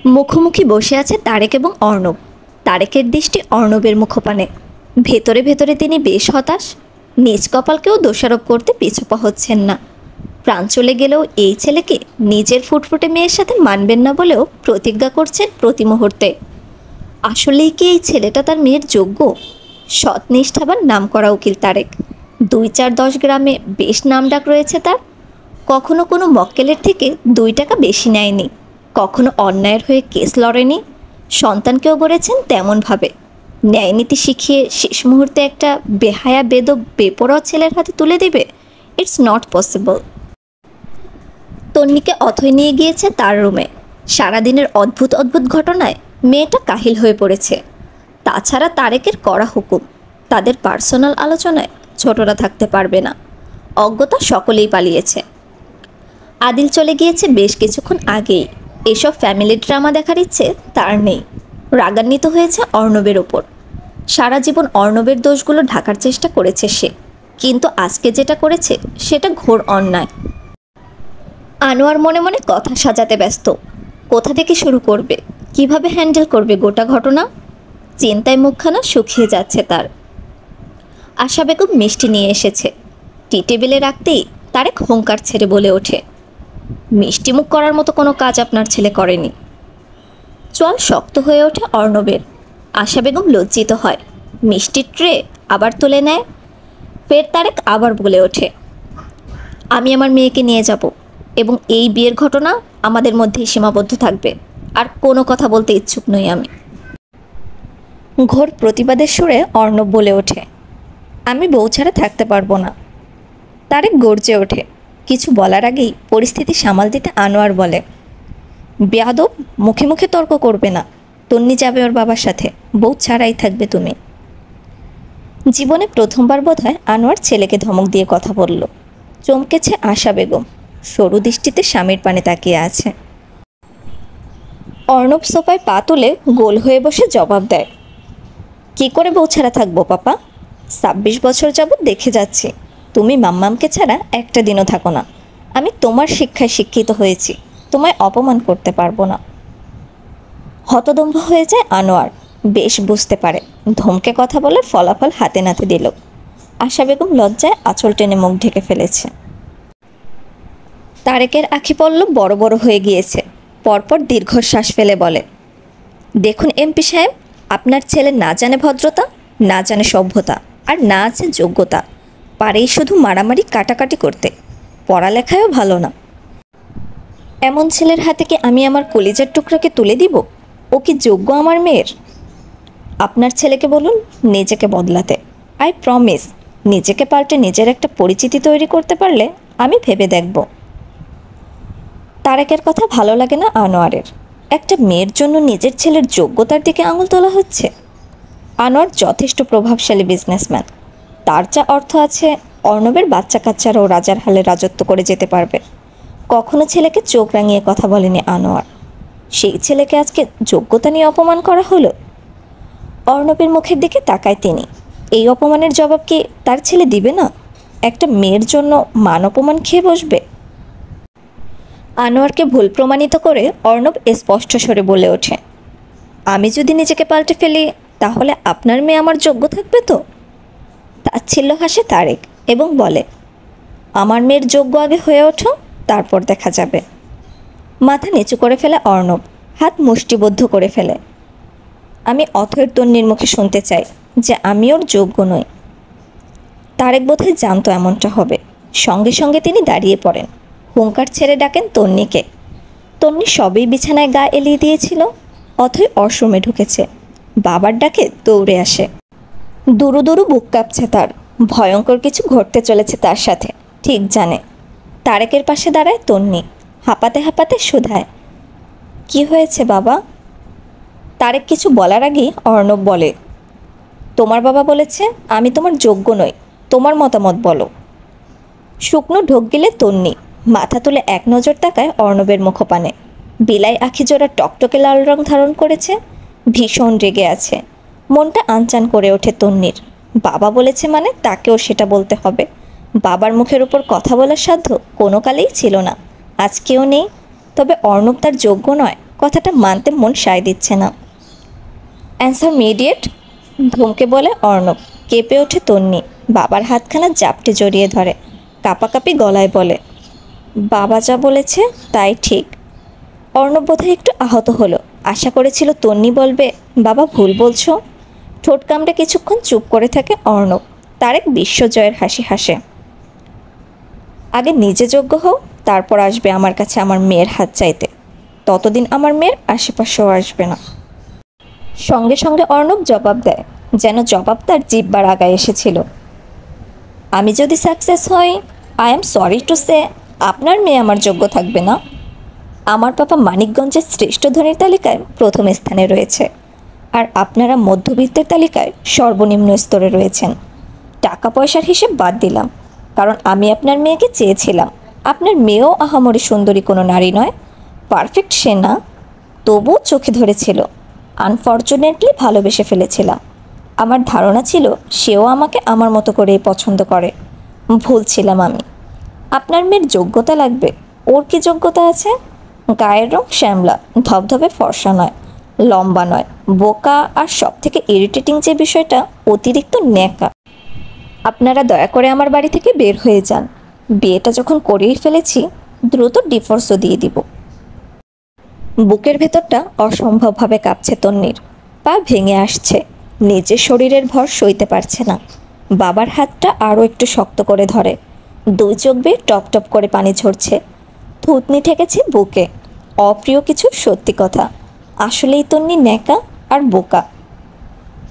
মুখোমুখি বসে আছে তারেক এবং অর্ণব। তারেকের দৃষ্টি অর্ণবের মুখপানে। ভেতরে ভেতরে তিনি বেশ হতাশ। নিজ কপালকেও দোষারোপ করতে পিছপা হচ্ছেন না। প্রাণ চলে গেলেও এই ছেলেকে নিজের ফুটফুটে মেয়ের সাথে মানবেন না বলেও প্রতিজ্ঞা করছেন প্রতি মুহূর্তে। আসলেই কি এই ছেলেটা তার মেয়ের যোগ্য? সৎ নিষ্ঠাবান নামকরা উকিল তারেক। 2-4-10 গ্রামে বেশ নামডাক রয়েছে তার। কখনো কোনো মক্কেলের থেকে 2 টাকা বেশি নেয়নি, কখনো অন্যায়ের হয়ে কেস লড়েনি। সন্তানকেও গড়েছেন তেমনভাবে। ন্যায়নীতি শিখিয়ে শেষ মুহূর্তে একটা বেহায়া বেদব বেপরোয়া ছেলের হাতে তুলে দেবে? It's not possible. তন্নিকে অথৈ নিয়ে গিয়েছে তার রুমে। সারাদিনের অদ্ভুত অদ্ভুত ঘটনায় মেয়েটা কাহিল হয়ে পড়েছে। তাছাড়া তারেকের কড়া হুকুম, তাদের পার্সোনাল আলোচনায় ছোটরা থাকতে পারবে না। অজ্ঞতা সকলেই পালিয়েছে। আদিল চলে গিয়েছে বেশ কিছুক্ষণ আগেই। এসব ফ্যামিলি ড্রামা দেখার ইচ্ছে তার নেই। রাগান্বিত হয়েছে অর্ণবের ওপর। সারা জীবন অর্ণবের দোষগুলো ঢাকার চেষ্টা করেছে সে, কিন্তু আজকে যেটা করেছে সেটা ঘোর অন্যায়। আনোয়ার মনে মনে কথা সাজাতে ব্যস্ত। কোথা থেকে শুরু করবে, কিভাবে হ্যান্ডেল করবে গোটা ঘটনা? চিন্তায় মুখখানা শুকিয়ে যাচ্ছে তার। আশা বেগম মিষ্টি নিয়ে এসেছে। টি টেবিলে রাখতেই তারেক হুঙ্কার ছেড়ে বলে ওঠে, মিষ্টি মুখ করার মতো কোনো কাজ আপনার ছেলে করেনি। চল শক্ত হয়ে ওঠে অর্ণবের। আশা বেগম লজ্জিত হয়। মিষ্টির ট্রে আবার তুলে নেয়। ফের তারেক আবার বলে ওঠে, আমি আমার মেয়েকে নিয়ে যাব এবং এই বিয়ের ঘটনা আমাদের মধ্যেই সীমাবদ্ধ থাকবে। আর কোনো কথা বলতে ইচ্ছুক নই আমি। ঘোর প্রতিবাদের সুরে অর্ণব বলে ওঠে, আমি বউ ছাড়া থাকতে পারবো না। তারেক গর্জে ওঠে। কিছু বলার আগেই পরিস্থিতি সামাল দিতে আনোয়ার বলে, বেয়াদব, মুখে মুখে তর্ক করবে না। তন্নি যাবে ওর বাবার সাথে, বউ ছাড়াই থাকবে তুমি। জীবনে প্রথমবার বোধহয় আনোয়ার ছেলেকে ধমক দিয়ে কথা বলল। চমকেছে আশা বেগম। সরু দৃষ্টিতে স্বামীর পানে তাকিয়ে আছে। অর্ণব সোফায় পা তুলে গোল হয়ে বসে জবাব দেয়, কি করে বউ ছাড়া থাকবো পাপা? 26 বছর যাবৎ দেখে যাচ্ছি তুমি মাম্মামকে ছাড়া একটা দিনও থাকো না। আমি তোমার শিক্ষায় শিক্ষিত হয়েছি, তোমায় অপমান করতে পারবো না। হতদম্ভ হয়ে যায় আনোয়ার। বেশ বুঝতে পারে ধমকে কথা বলার ফলাফল হাতে নাতে দিল। আশা বেগম লজ্জায় আঁচল টেনে মুখ ঢেকে ফেলেছে। তারেকের আঁখি পল্লব বড় বড় হয়ে গিয়েছে। পরপর দীর্ঘশ্বাস ফেলে বলে, দেখুন এমপি সাহেব, আপনার ছেলে না জানে ভদ্রতা, না জানে সভ্যতা, আর না আছে যোগ্যতা। পারেই শুধু মারামারি কাটাকাটি করতে, পড়ালেখায়ও ভালো না। এমন ছেলের হাতে কি আমি আমার কলিজার টুকরাকে তুলে দিব? ও কি যোগ্য আমার মেয়ের? আপনার ছেলেকে বলুন নিজেকে বদলাতে। আই প্রমিস, নিজেকে পাল্টে নিজের একটা পরিচিতি তৈরি করতে পারলে আমি ভেবে দেখব। তারেকের কথা ভালো লাগে না আনোয়ারের। একটা মেয়ের জন্য নিজের ছেলের যোগ্যতার দিকে আঙুল তোলা হচ্ছে। আনোয়ার যথেষ্ট প্রভাবশালী বিজনেসম্যান। তার যা অর্থ আছে, অর্ণবের বাচ্চা কাচ্চারাও রাজার হালে রাজত্ব করে যেতে পারবে। কখনো ছেলেকে চোখ রাঙিয়ে কথা বলেনি আনোয়ার। সেই ছেলেকে আজকে যোগ্যতা নিয়ে অপমান করা হলো। অর্ণবের মুখের দিকে তাকায় তিনি। এই অপমানের জবাব কি তার ছেলে দিবে না? একটা মেয়ের জন্য মান অপমান খেয়ে বসবে? আনোয়ারকে ভুল প্রমাণিত করে অর্ণব স্পষ্ট স্বরে বলে ওঠে, আমি যদি নিজেকে পাল্টে ফেলি তাহলে আপনার মেয়ে আমার যোগ্য থাকবে তো? তাচ্ছিল্য হাসে তারেক এবং বলে, আমার মেয়ের যোগ্য আগে হয়ে ওঠো, তারপর দেখা যাবে। মাথা নিচু করে ফেলে অর্ণব, হাত মুষ্টিবদ্ধ করে ফেলে। আমি অথৈর তন্নির মুখে শুনতে চাই যে আমি ওর যোগ্য নই। তারেক বোধহয় জানতো এমনটা হবে। সঙ্গে সঙ্গে তিনি দাঁড়িয়ে পড়েন। হুঙ্কার ছেড়ে ডাকেন তন্নিকে। তন্নি সবেই বিছানায় গা এলিয়ে দিয়েছিল। অথৈ অশ্রমে ঢুকেছে। বাবার ডাকে দৌড়ে আসে। দুরু দুরু বুক কাঁপছে তার। ভয়ঙ্কর কিছু ঘটতে চলেছে তার সাথে, ঠিক জানে। তারেকের পাশে দাঁড়ায় তন্নি। হাঁপাতে হাঁপাতে শুধায়, কি হয়েছে বাবা? তারেক কিছু বলার আগেই অর্ণব বলে, তোমার বাবা বলেছে আমি তোমার যোগ্য নই, তোমার মতামত বলো। শুকনো ঢোক গেলে তন্নি মাথা তুলে এক নজর তাকায় অর্ণবের মুখপানে। বিলাই আখি জোড়া টকটকে লাল রং ধারণ করেছে। ভীষণ রেগে আছে। মনটা আনচান করে ওঠে তন্নির। বাবা বলেছে মানে তাকেও সেটা বলতে হবে। বাবার মুখের উপর কথা বলার সাধ্য কোনো কালেই ছিল না, আজকেও নেই। তবে অর্ণব তার যোগ্য নয়, কথাটা মানতে মন সায় দিচ্ছে না। অ্যান্সার মিডিয়েট, ধমকে বলে অর্ণব। কেঁপে ওঠে তন্নি, বাবার হাতখানা জাপটে জড়িয়ে ধরে, কাঁপাকাঁপি গলায় বলে, বাবা যা বলেছে তাই ঠিক। অর্ণব বোধহয় একটু আহত হলো, আশা করেছিল তন্নি বলবে বাবা ভুল বলছো। ঠোঁট কামড়ে কিছুক্ষণ চুপ করে থাকে অর্ণব। তারেক বিশ্বজয়ের হাসি হাসে। আগে নিজে যোগ্য হও, তারপর আসবে আমার কাছে আমার মেয়ের হাত চাইতে। ততদিন আমার মেয়ের আশেপাশেও আসবে না। সঙ্গে সঙ্গে অর্ণব জবাব দেয়, যেন জবাব তার জিহ্বার আগায় এসেছিল। আমি যদি সাকসেস হই, I am sorry to say আপনার মেয়ে আমার যোগ্য থাকবে না। আমার বাবা মানিকগঞ্জের শ্রেষ্ঠ ধনীর তালিকায় প্রথম স্থানে রয়েছে, আর আপনারা মধ্যবিত্তের তালিকায় সর্বনিম্ন স্তরে রয়েছেন। টাকা পয়সার হিসেব বাদ দিলাম, কারণ আমি আপনার মেয়েকে চেয়েছিলাম। আপনার মেয়েও আহামরি সুন্দরী কোনো নারী নয়, পারফেক্ট সে না, তবুও চোখে ধরেছিল। আনফর্চুনেটলি ভালোবেসে ফেলেছিলাম। আমার ধারণা ছিল সেও আমাকে আমার মতো করেই পছন্দ করে। ভুল ছিলাম আমি। আপনার মেয়ের যোগ্যতা লাগবে। ওর কি যোগ্যতা আছে? গায়ের রং শ্যামলা, ধবধবে ফর্সা নয়, লম্বা নয়, বোকা, আর সব থেকে ইরিটেটিং যে বিষয়টা, অতিরিক্ত ন্যাকা। আপনারা দয়া করে আমার বাড়ি থেকে বের হয়ে যান। বিয়েটা যখন করেই ফেলেছি, দ্রুত ডিভোর্সও দিয়ে দিব। বুকের ভেতরটা অসম্ভবভাবে কাঁপছে তন্নির, পা ভেঙে আসছে, নিজের শরীরের ভর সইতে পারছে না। বাবার হাতটা আরও একটু শক্ত করে ধরে, দুই চোখ বেয়ে টপ টপ করে পানি ঝরছে, থুতনি ঠেকেছে বুকে। অপ্রিয় কিছু সত্যি কথা, আসলেই তন্নি ন্যাকা আর বোকা।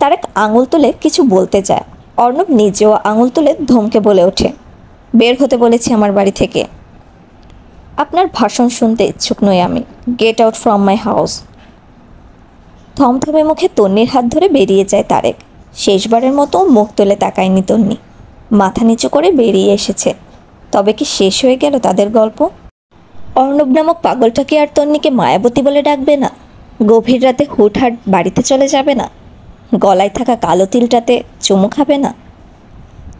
তারেক আঙুল তুলে কিছু বলতে যায়, অর্ণব নিজেও আঙুল তুলে ধমকে বলে ওঠে, বের হতে বলেছি আমার বাড়ি থেকে। আপনার ভাষণ শুনতে ইচ্ছুক নই আমি। Get out from my house. থমথমে মুখে তন্নির হাত ধরে বেরিয়ে যায় তারেক। শেষবারের মতো মুখ তুলে তাকায়নি তন্নি, মাথা নিচু করে বেরিয়ে এসেছে। তবে কি শেষ হয়ে গেল তাদের গল্প? অর্ণব নামক পাগলটা কি আর তন্নিকে মায়াবতী বলে ডাকবে না? গভীর রাতে হুটহাট বাড়িতে চলে যাবে না? গলায় থাকা কালো তিলটাতে চুমু খাবে না?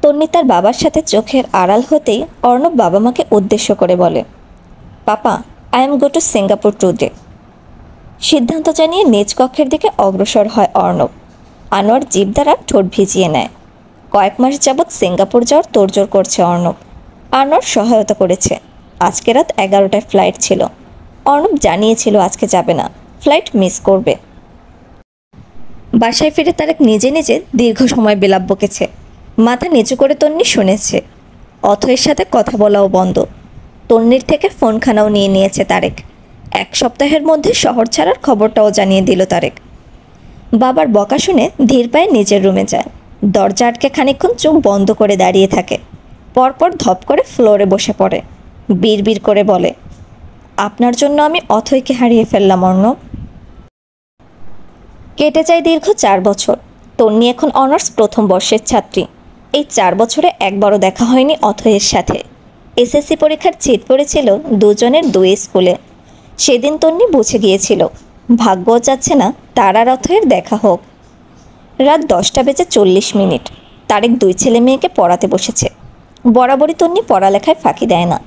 তন্নি তার বাবার সাথে চোখের আড়াল হতেই অর্ণব বাবা মাকে উদ্দেশ্য করে বলে, papa, I am go to Singapore today. সিদ্ধান্ত জানিয়ে নিজ কক্ষের দিকে অগ্রসর হয় অর্ণব। আনোয়ার জিভ দ্বারা ঠোঁট ভিজিয়ে নেয়। কয়েক মাস যাবৎ সিঙ্গাপুর যাওয়ার তোড়জোড় করছে অর্ণব। আনোয়ার সহায়তা করেছে। আজকে রাত 11টায় ফ্লাইট ছিল। অর্ণব জানিয়েছিল আজকে যাবে না, ফ্লাইট মিস করবে। বাসায় ফিরে তারেক নিজে নিজে দীর্ঘ সময় বিলাপ বকেছে। মাথা নিচু করে তন্নি শুনেছে। অথয়ের সাথে কথা বলাও বন্ধ। তন্নির থেকে ফোনখানাও নিয়ে নিয়েছে তারেক। 1 সপ্তাহের মধ্যে শহর ছাড়ার খবরটাও জানিয়ে দিল তারেক। বাবার বকা শুনে ধীর পায়ে নিজের রুমে যায়। দরজা আটকে খানিকক্ষণ চোখ বন্ধ করে দাঁড়িয়ে থাকে, পরপর ধপ করে ফ্লোরে বসে পড়ে। বিড়বিড় করে বলে, আপনার জন্য আমি অথয়কে হারিয়ে ফেললাম অর্ণব। কেটে যায় দীর্ঘ 4 বছর। তন্নি এখন অনার্স প্রথম বর্ষের ছাত্রী। এই 4 বছরে একবারও দেখা হয়নি অথয়ের সাথে। এসএসসি পরীক্ষার চিট পড়েছিল দুজনের 2 স্কুলে। সেদিন তন্নি বুঝে গিয়েছিল ভাগ্যও চাচ্ছে না তার আর অথয়ের দেখা হোক। রাত 10:40। তারেক 2 ছেলে মেয়েকে পড়াতে বসেছে। বরাবরই তন্নি পড়ালেখায় ফাঁকি দেয় না।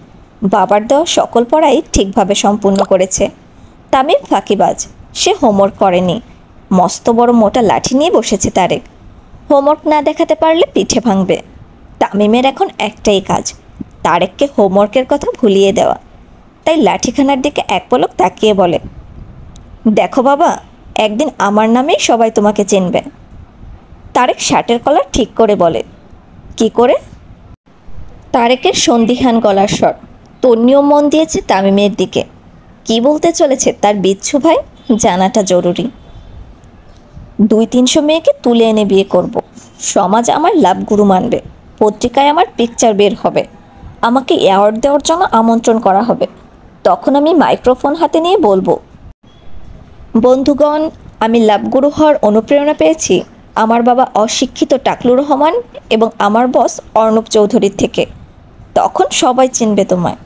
বাবার দেওয়া সকল পড়াই ঠিকভাবে সম্পূর্ণ করেছে। তামিম ফাঁকিবাজ, সে হোমওয়ার্ক করেনি। মস্ত বড় মোটা লাঠি নিয়ে বসেছে তারেক। হোমওয়ার্ক না দেখাতে পারলে পিঠে ভাঙবে। তামিমের এখন একটাই কাজ, তারেককে হোমওয়ার্কের কথা ভুলিয়ে দেওয়া। তাই লাঠিখানার দিকে এক পলক তাকিয়ে বলে, দেখো বাবা, একদিন আমার নামেই সবাই তোমাকে চিনবে। তারেক শার্টের কলার ঠিক করে বলে, কি করে? তারেকের সন্দিহান গলার স্বর। তন্নিও মন দিয়েছে তামিমের দিকে। কি বলতে চলেছে তার বিচ্ছু ভাই জানাটা জরুরি। 200-300 মেয়েকে তুলে এনে বিয়ে করব। সমাজ আমার লাভ গুরু মানবে। পত্রিকায় আমার পিকচার বের হবে। আমাকে অ্যাওয়ার্ড দেওয়ার জন্য আমন্ত্রণ করা হবে। তখন আমি মাইক্রোফোন হাতে নিয়ে বলবো, বন্ধুগণ, আমি লাভ গুরু হওয়ার অনুপ্রেরণা পেয়েছি আমার বাবা অশিক্ষিত টাকলুর রহমান এবং আমার বস অর্ণব চৌধুরীর থেকে। তখন সবাই চিনবে তোমায়।